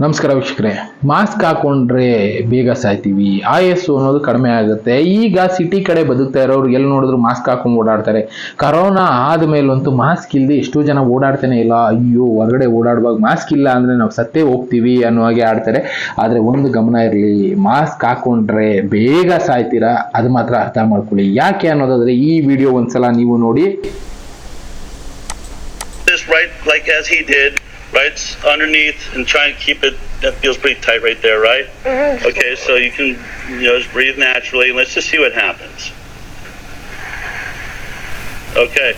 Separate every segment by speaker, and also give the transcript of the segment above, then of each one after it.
Speaker 1: ನಮಸ್ಕಾರ ವೀಕ್ಷಕರೇ. ಮಾಸ್ಕ್ ಹಾಕೊಂಡ್ರೆ ಬೇಗ ಸಾಯ್ತೀವಿ, ಆಯಸ್ಸು ಅನ್ನೋದು ಕಡಿಮೆ ಆಗುತ್ತೆ. ಈಗ ಸಿಟಿ ಕಡೆ ಬದುಕ್ತಾ ಇರೋರು ಎಲ್ಲಿ ನೋಡಿದ್ರು ಮಾಸ್ಕ್ ಹಾಕೊಂಡು ಓಡಾಡ್ತಾರೆ. ಕರೋನಾ ಆದ್ಮೇಲಂತೂ ಮಾಸ್ಕ್ ಇಲ್ಲದೆ ಎಷ್ಟೋ ಜನ ಓಡಾಡ್ತಾನೆ ಇಲ್ಲ. ಅಯ್ಯೋ, ಹೊರಗಡೆ ಓಡಾಡುವಾಗ ಮಾಸ್ಕ್ ಇಲ್ಲ ಅಂದ್ರೆ ನಾವು ಸತ್ತೇ ಹೋಗ್ತೀವಿ ಅನ್ನೋ ಹಾಗೆ ಆಡ್ತಾರೆ. ಆದ್ರೆ ಒಂದು ಗಮನ ಇರಲಿ, ಮಾಸ್ಕ್ ಹಾಕೊಂಡ್ರೆ ಬೇಗ ಸಾಯ್ತೀರಾ, ಅದು ಮಾತ್ರ ಅರ್ಥ ಮಾಡ್ಕೊಳ್ಳಿ. ಯಾಕೆ ಅನ್ನೋದಾದ್ರೆ ಈ ವಿಡಿಯೋ ಒಂದ್ಸಲ ನೀವು ನೋಡಿ.
Speaker 2: Right, like as he did, right, underneath and try and keep it, that feels pretty tight right there, right? Mm-hmm. Okay, so you can, just breathe naturally. Let's just see what happens. Okay.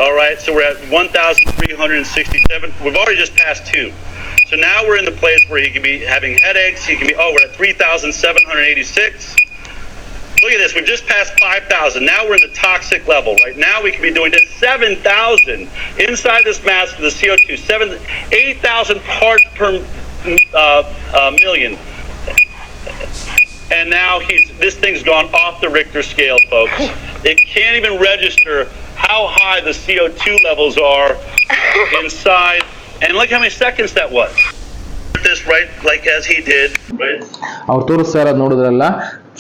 Speaker 2: All right, so we're at 1,367. We've already just passed 2. So now we're in the place where he can be having headaches. He can be, we're at 3,786. Look at this, we've just passed 5,000. Now we're in the toxic level. Right now we can be doing this 7,000 inside this mask for the CO2. 8,000 parts per million. And now this thing's gone off the Richter scale, folks. It can't even register how high the CO2 levels are inside. And look how many seconds that was. This right, like as he did, right?
Speaker 1: ಅವ್ರು ತೋರಿಸ್ತಾ ಇರೋದು ನೋಡಿದ್ರಲ್ಲ,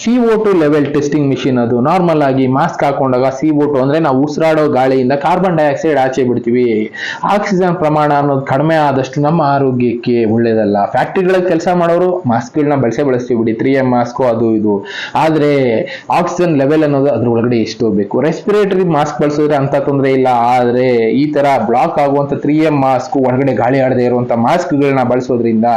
Speaker 1: CO2 level testing machine. ಅದು normal ಆಗಿ mask ಹಾಕೊಂಡಾಗ CO2 ಅಂದ್ರೆ ನಾವು ಉಸಿರಾಡೋ ಗಾಳಿಯಿಂದ carbon dioxide ಆಚೆ ಬಿಡ್ತೀವಿ. ಆಕ್ಸಿಜನ್ ಪ್ರಮಾಣ ಅನ್ನೋದು ಕಡಿಮೆ ಆದಷ್ಟು ನಮ್ಮ ಆರೋಗ್ಯಕ್ಕೆ ಒಳ್ಳೇದಲ್ಲ. ಫ್ಯಾಕ್ಟ್ರಿಗಳಲ್ಲಿ ಕೆಲಸ ಮಾಡೋರು ಮಾಸ್ಕ್ಗಳನ್ನ ಬಳಸ್ತೀವಿ ಬಿಡಿ, 3M ಮಾಸ್ಕ್ ಅದು ಇದು. ಆದ್ರೆ ಆಕ್ಸಿಜನ್ ಲೆವೆಲ್ ಅನ್ನೋದು ಅದ್ರ ಒಳಗಡೆ ಎಷ್ಟು ಹೋಗ್ಬೇಕು. ರೆಸ್ಪಿರೇಟರಿ ಮಾಸ್ಕ್ ಬಳಸಿದ್ರೆ ಅಂತ ತೊಂದರೆ ಇಲ್ಲ. ಆದ್ರೆ ಈ ತರ ಬ್ಲಾಕ್ ಆಗುವಂತ 3M ಮಾಸ್ಕ್, ಒಳಗಡೆ ಗಾಳಿ ಆಡದೆ ಇರುವಂತ ಮಾಸ್ಕ್ಗಳನ್ನ ಬಳಸೋದ್ರಿಂದ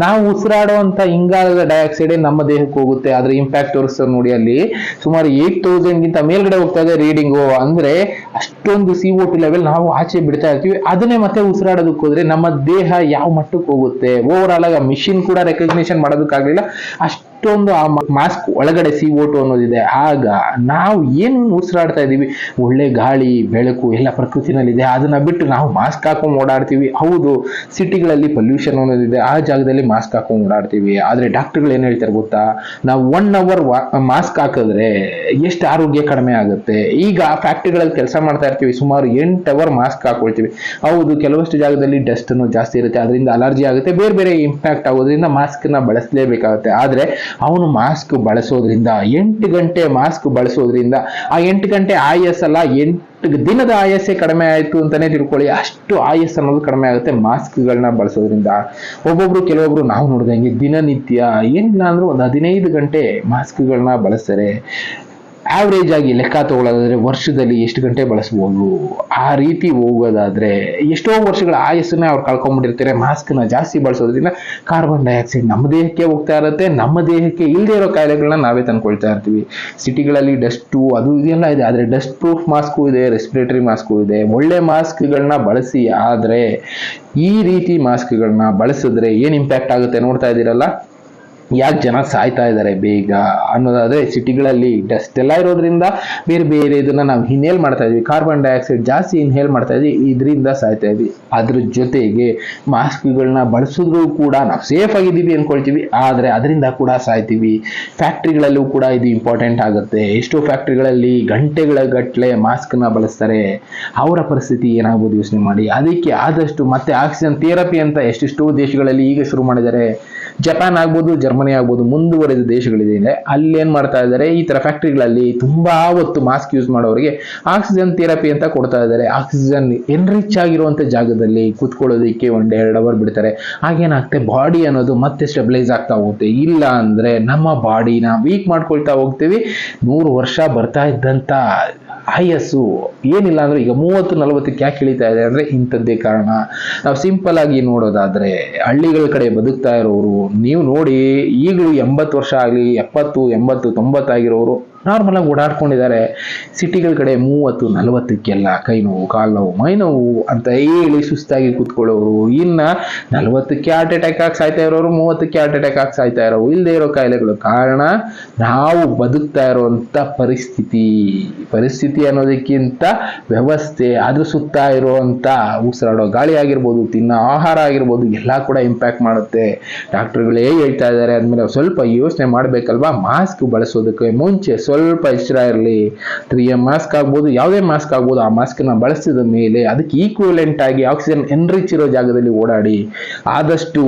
Speaker 1: ನಾವು ಉಸಿರಾಡುವಂತ ಇಂಗಾಲದ ಡೈಆಕ್ಸೈಡ್ ನಮ್ಮ ದೇಹಕ್ಕೆ ಹೋಗುತ್ತೆ. ಅದ್ರ ಇಂಪ್ಯಾಕ್ಟ್ ತೋರಿಸ್ತಾರೆ ನೋಡಿ. ಅಲ್ಲಿ ಸುಮಾರು 8,000 ಗಿಂತ ಮೇಲ್ಗಡೆ ಹೋಗ್ತಾ ಇದೆ ರೀಡಿಂಗು. ಅಂದ್ರೆ ಅಷ್ಟೊಂದು CO2 ಲೆವೆಲ್ ನಾವು ಆಚೆ ಬಿಡ್ತಾ ಇರ್ತೀವಿ. ಅದನ್ನೇ ಮತ್ತೆ ಉಸಿರಾಡೋದಕ್ಕೆ ಹೋದ್ರೆ ನಮ್ಮ ದೇಹ ಯಾವ ಮಟ್ಟಕ್ಕೆ ಹೋಗುತ್ತೆ. ಓವರ್ ಆಲ್ ಆಗಿ ಮಿಷಿನ್ ಕೂಡ ರೆಕಗ್ನಿಷನ್ ಮಾಡೋದಕ್ಕಾಗ್ಲಿಲ್ಲ. ಅಷ್ಟೊಂದು ಆ ಮಾಸ್ಕ್ ಒಳಗಡೆ CO2 ಅನ್ನೋದಿದೆ. ಆಗ ನಾವು ಏನು ಉಸಿರಾಡ್ತಾ ಇದೀವಿ, ಒಳ್ಳೆ ಗಾಳಿ ಬೆಳಕು ಎಲ್ಲ ಪ್ರಕೃತಿನಲ್ಲಿದೆ. ಅದನ್ನ ಬಿಟ್ಟು ನಾವು ಮಾಸ್ಕ್ ಹಾಕೊಂಡು ಓಡಾಡ್ತೀವಿ. ಹೌದು, ಸಿಟಿಗಳಲ್ಲಿ ಪೊಲ್ಯೂಷನ್ ಅನ್ನೋದಿದೆ, ಆ ಜಾಗದಲ್ಲಿ ಮಾಸ್ಕ್ ಹಾಕೊಂಡು ಓಡಾಡ್ತೀವಿ. ಆದ್ರೆ ಡಾಕ್ಟರ್ಗಳು ಏನ್ ಹೇಳ್ತಾರೆ ಗೊತ್ತಾ, ನಾವು 1 hour ಮಾಸ್ಕ್ ಹಾಕಿದ್ರೆ ಎಷ್ಟು ಆರೋಗ್ಯ ಕಡಿಮೆ ಆಗುತ್ತೆ. ಈಗ ಫ್ಯಾಕ್ಟ್ರಿಗಳಲ್ಲಿ ಕೆಲಸ ಮಾಡ್ತಾ ಇರ್ತೀವಿ, ಸುಮಾರು 8 hour ಮಾಸ್ಕ್ ಹಾಕೊಳ್ತೀವಿ. ಹೌದು, ಕೆಲವಷ್ಟು ಜಾಗದಲ್ಲಿ ಡಸ್ಟ್ ಅನ್ನೋ ಜಾಸ್ತಿ ಇರುತ್ತೆ, ಅದರಿಂದ ಅಲರ್ಜಿ ಆಗುತ್ತೆ, ಬೇರೆ ಬೇರೆ ಇಂಪ್ಯಾಕ್ಟ್ ಆಗೋದ್ರಿಂದ ಮಾಸ್ಕ್ ನ ಬಳಸಲೇಬೇಕಾಗುತ್ತೆ. ಆದ್ರೆ ಅವನು ಮಾಸ್ಕ್ ಬಳಸೋದ್ರಿಂದ 8 ಗಂಟೆ ಮಾಸ್ಕ್ ಬಳಸೋದ್ರಿಂದ ಆ 8 ಗಂಟೆ ಆಯಸ್ಸಲ್ಲ, 8 ದಿನದ ಆಯಸ್ಸೇ ಕಡಿಮೆ ಆಯ್ತು ಅಂತಾನೆ ತಿಳ್ಕೊಳ್ಳಿ. ಅಷ್ಟು ಆಯಸ್ ಅನ್ನೋದು ಕಡಿಮೆ ಆಗುತ್ತೆ ಮಾಸ್ಕ್ಗಳನ್ನ ಬಳಸೋದ್ರಿಂದ. ಕೆಲವೊಬ್ರು ನಾವು ನೋಡಿದಂಗೆ ದಿನನಿತ್ಯ ಏನಿಲ್ಲ ಅಂದ್ರೂ ಒಂದು 15 ಗಂಟೆ ಮಾಸ್ಕ್ಗಳನ್ನ ಬಳಸ್ತಾರೆ. ಆವರೇಜ್ ಆಗಿ ಲೆಕ್ಕ ತಗೊಳ್ಳೋದಾದ್ರೆ ವರ್ಷದಲ್ಲಿ ಎಷ್ಟು ಗಂಟೆ ಬಳಸ್ಬೋದು. ಆ ರೀತಿ ಹೋಗೋದಾದ್ರೆ ಎಷ್ಟೋ ವರ್ಷಗಳ ಆಯಸ್ಸನ್ನ ಅವ್ರು ಕಳ್ಕೊಂಡ್ಬಿಟ್ಟಿರ್ತಾರೆ. ಮಾಸ್ಕ್ ನ ಜಾಸ್ತಿ ಬಳಸೋದ್ರಿಂದ ಕಾರ್ಬನ್ ಡೈಆಕ್ಸೈಡ್ ನಮ್ಮ ದೇಹಕ್ಕೆ ಹೋಗ್ತಾ ಇರುತ್ತೆ. ನಮ್ಮ ದೇಹಕ್ಕೆ ಇಲ್ಲದೆ ಇರೋ ಕಾಯಿಲೆಗಳನ್ನ ನಾವೇ ತಂದ್ಕೊಳ್ತಾ ಇರ್ತೀವಿ. ಸಿಟಿಗಳಲ್ಲಿ ಡಸ್ಟು ಅದು ಇದೆಲ್ಲ ಇದೆ, ಆದ್ರೆ ಡಸ್ಟ್ ಪ್ರೂಫ್ ಮಾಸ್ಕು ಇದೆ, ರೆಸ್ಪಿರೇಟರಿ ಮಾಸ್ಕು ಇದೆ. ಒಳ್ಳೆ ಮಾಸ್ಕ್ಗಳನ್ನ ಬಳಸಿ. ಆದ್ರೆ ಈ ರೀತಿ ಮಾಸ್ಕ್ಗಳನ್ನ ಬಳಸಿದ್ರೆ ಏನ್ ಇಂಪ್ಯಾಕ್ಟ್ ಆಗುತ್ತೆ ನೋಡ್ತಾ ಇದ್ದೀರಲ್ಲ. ಯಾಕೆ ಜನ ಸಾಯ್ತಾ ಇದ್ದಾರೆ ಬೇಗ ಅನ್ನೋದಾದ್ರೆ, ಸಿಟಿಗಳಲ್ಲಿ ಡಸ್ಟ್ ಎಲ್ಲ ಇರೋದ್ರಿಂದ ಬೇರೆ ಬೇರೆ ಇದನ್ನ ನಾವು ಇನ್ಹೇಲ್ ಮಾಡ್ತಾ ಇದೀವಿ. ಕಾರ್ಬನ್ ಡೈಆಕ್ಸೈಡ್ ಜಾಸ್ತಿ ಇನ್ಹೇಲ್ ಮಾಡ್ತಾ ಇದೀವಿ, ಇದರಿಂದ ಸಾಯ್ತಾ ಇದೀವಿ. ಅದ್ರ ಜೊತೆಗೆ ಮಾಸ್ಕ್ಗಳನ್ನ ಬಳಸಿದ್ರು ಕೂಡ ನಾವು ಸೇಫ್ ಆಗಿದ್ದೀವಿ ಅನ್ಕೊಳ್ತೀವಿ, ಆದ್ರೆ ಅದರಿಂದ ಕೂಡ ಸಾಯ್ತೀವಿ. ಫ್ಯಾಕ್ಟ್ರಿಗಳಲ್ಲೂ ಕೂಡ ಇದು ಇಂಪಾರ್ಟೆಂಟ್ ಆಗುತ್ತೆ. ಎಷ್ಟೋ ಫ್ಯಾಕ್ಟ್ರಿಗಳಲ್ಲಿ ಗಂಟೆಗಳ ಗಟ್ಟಲೆ ಮಾಸ್ಕ್ ನ ಬಳಸ್ತಾರೆ. ಅವರ ಪರಿಸ್ಥಿತಿ ಏನಾಗ್ಬೋದು ಯೋಚನೆ ಮಾಡಿ. ಅದಕ್ಕೆ ಆದಷ್ಟು ಮತ್ತೆ ಆಕ್ಸಿಜನ್ ಥೆರಪಿ ಅಂತ ಎಷ್ಟೆಷ್ಟೋ ದೇಶಗಳಲ್ಲಿ ಈಗ ಶುರು ಮಾಡಿದ್ದಾರೆ. ಜಪಾನ್ ಆಗ್ಬೋದು, ಜರ್ಮನಿ ಆಗ್ಬೋದು, ಮುಂದುವರೆದ ದೇಶಗಳಿದೆ. ಅಲ್ಲಿ ಏನ್ ಮಾಡ್ತಾ ಇದ್ದಾರೆ, ಈ ತರ ಫ್ಯಾಕ್ಟ್ರಿಗಳಲ್ಲಿ ತುಂಬಾ ಹೊತ್ತು ಮಾಸ್ಕ್ ಯೂಸ್ ಮಾಡೋರಿಗೆ ಆಕ್ಸಿಜನ್ ಥೆರಪಿ ಅಂತ ಕೊಡ್ತಾ ಇದ್ದಾರೆ. ಆಕ್ಸಿಜನ್ ಎನ್ರಿಚ್ ಆಗಿರುವಂತ ಜಾಗದಲ್ಲಿ ಕುತ್ಕೊಳ್ಳೋದಕ್ಕೆ 1-2 hour ಬಿಡ್ತಾರೆ. ಹಾಗೇನಾಗುತ್ತೆ, ಬಾಡಿ ಅನ್ನೋದು ಮತ್ತೆ ಸ್ಟೆಬಿಲೈಸ್ ಆಗ್ತಾ ಹೋಗುತ್ತೆ. ಇಲ್ಲ ಅಂದ್ರೆ ನಮ್ಮ ಬಾಡಿನ ವೀಕ್ ಮಾಡ್ಕೊಳ್ತಾ ಹೋಗ್ತೀವಿ. 100 ವರ್ಷ ಬರ್ತಾ ಇದ್ದಂತ ಆಯಸ್ಸು ಏನಿಲ್ಲ ಅಂದ್ರೆ ಈಗ 30-40 ಯಾಕೆ ಇಳಿತಾ ಇದೆ ಅಂದ್ರೆ ಇಂಥದ್ದೇ ಕಾರಣ. ನಾವು ಸಿಂಪಲ್ ಆಗಿ ನೋಡೋದಾದ್ರೆ, ಹಳ್ಳಿಗಳ ಕಡೆ ಬದುಕ್ತಾ ಇರೋರು ನೀವು ನೋಡಿ, ಈಗಲೂ 80 ವರ್ಷ ಆಗ್ಲಿ, 70, 80, 90 ಆಗಿರೋರು ನಾರ್ಮಲ್ ಆಗಿ ಓಡಾಡ್ಕೊಂಡಿದ್ದಾರೆ. ಸಿಟಿಗಳ ಕಡೆ 30-40ಕ್ಕೆಲ್ಲ ಕೈ ನೋವು, ಕಾಲು ನೋವು, ಮೈ ನೋವು ಅಂತ ಹೇಳಿ ಸುಸ್ತಾಗಿ ಕೂತ್ಕೊಳ್ಳೋರು. ಇನ್ನ 40ಕ್ಕೆ ಹಾರ್ಟ್ ಅಟ್ಯಾಕ್ ಆಗಿ ಸಾಯ್ತಾ ಇರೋರು, 30ಕ್ಕೆ ಹಾರ್ಟ್ ಅಟ್ಯಾಕ್ ಆಗಿ ಸಾಯ್ತಾ ಇರೋರು. ಇಲ್ಲದೆ ಇರೋ ಕಾಯಿಲೆಗಳು ಕಾರಣ ನಾವು ಬದುಕ್ತಾ ಇರುವಂತ ಪರಿಸ್ಥಿತಿ ಅನ್ನೋದಕ್ಕಿಂತ ವ್ಯವಸ್ಥೆ, ಅದ್ರ ಸುತ್ತ ಇರುವಂತ ಉಸಿರಾಡೋ ಗಾಳಿ ಆಗಿರ್ಬೋದು, ತಿನ್ನೋ ಆಹಾರ ಆಗಿರ್ಬೋದು, ಎಲ್ಲಾ ಕೂಡ ಇಂಪ್ಯಾಕ್ಟ್ ಮಾಡುತ್ತೆ. ಡಾಕ್ಟರ್ಗಳೇ ಹೇಳ್ತಾ ಇದ್ದಾರೆ. ಅಂದ್ಮೇಲೆ ಸ್ವಲ್ಪ ಯೋಚನೆ ಮಾಡ್ಬೇಕಲ್ವಾ. ಮಾಸ್ಕ್ ಬಳಸೋದಕ್ಕೆ ಮುಂಚೆ ಸ್ವಲ್ಪ ಎಚ್ಚರ ಇರಲಿ. 3M ಮಾಸ್ಕ್ ಆಗ್ಬೋದು, ಯಾವುದೇ ಮಾಸ್ಕ್ ಆಗ್ಬೋದು, ಆ ಮಾಸ್ಕ್ನ ಬಳಸಿದ ಮೇಲೆ ಅದಕ್ಕೆ ಈಕ್ವಲೆಂಟ್ ಆಗಿ ಆಕ್ಸಿಜನ್ ಎನ್ರಿಚ್ ಇರೋ ಜಾಗದಲ್ಲಿ ಓಡಾಡಿ. ಆದಷ್ಟು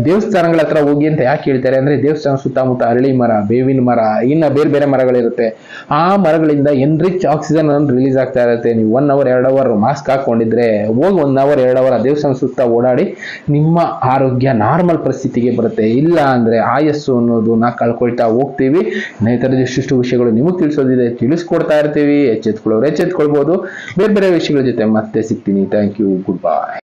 Speaker 1: ದೇವಸ್ಥಾನಗಳ ಹತ್ರ ಹೋಗಿ ಅಂತ ಯಾಕೆ ಹೇಳ್ತಾರೆ ಅಂದ್ರೆ, ದೇವಸ್ಥಾನ ಸುತ್ತಮುತ್ತ ಅರಳಿ ಮರ, ಬೇವಿನ ಮರ, ಇನ್ನ ಬೇರೆ ಬೇರೆ ಮರಗಳಿರುತ್ತೆ. ಆ ಮರಗಳಿಂದ ಎನ್ರಿಚ್ ಆಕ್ಸಿಜನ್ ರಿಲೀಸ್ ಆಗ್ತಾ ಇರುತ್ತೆ. ನೀವು 1 hour 2 hour ಮಾಸ್ಕ್ ಹಾಕೊಂಡಿದ್ರೆ ಹೋಗಿ 1 hour 2 hour ದೇವಸ್ಥಾನ ಸುತ್ತ ಓಡಾಡಿ, ನಿಮ್ಮ ಆರೋಗ್ಯ ನಾರ್ಮಲ್ ಪರಿಸ್ಥಿತಿಗೆ ಬರುತ್ತೆ. ಇಲ್ಲ ಅಂದ್ರೆ ಆಯಸ್ಸು ಅನ್ನೋದು ನಾ ಕಳ್ಕೊಳ್ತಾ ಹೋಗ್ತೀವಿ. ಈ ಥರದ ಎಷ್ಟೆಷ್ಟು ವಿಷಯಗಳು ನಿಮಗೆ ತಿಳಿಸೋದಿದೆ, ತಿಳಿಸ್ಕೊಡ್ತಾ ಇರ್ತೀವಿ. ಎಚ್ಚೆತ್ಕೊಳ್ಳೋರು ಎಚ್ಚೆತ್ಕೊಳ್ಬೋದು. ಬೇರೆ ಬೇರೆ ವಿಷಯಗಳ ಜೊತೆ ಮತ್ತೆ ಸಿಗ್ತೀನಿ. Thank you, good by.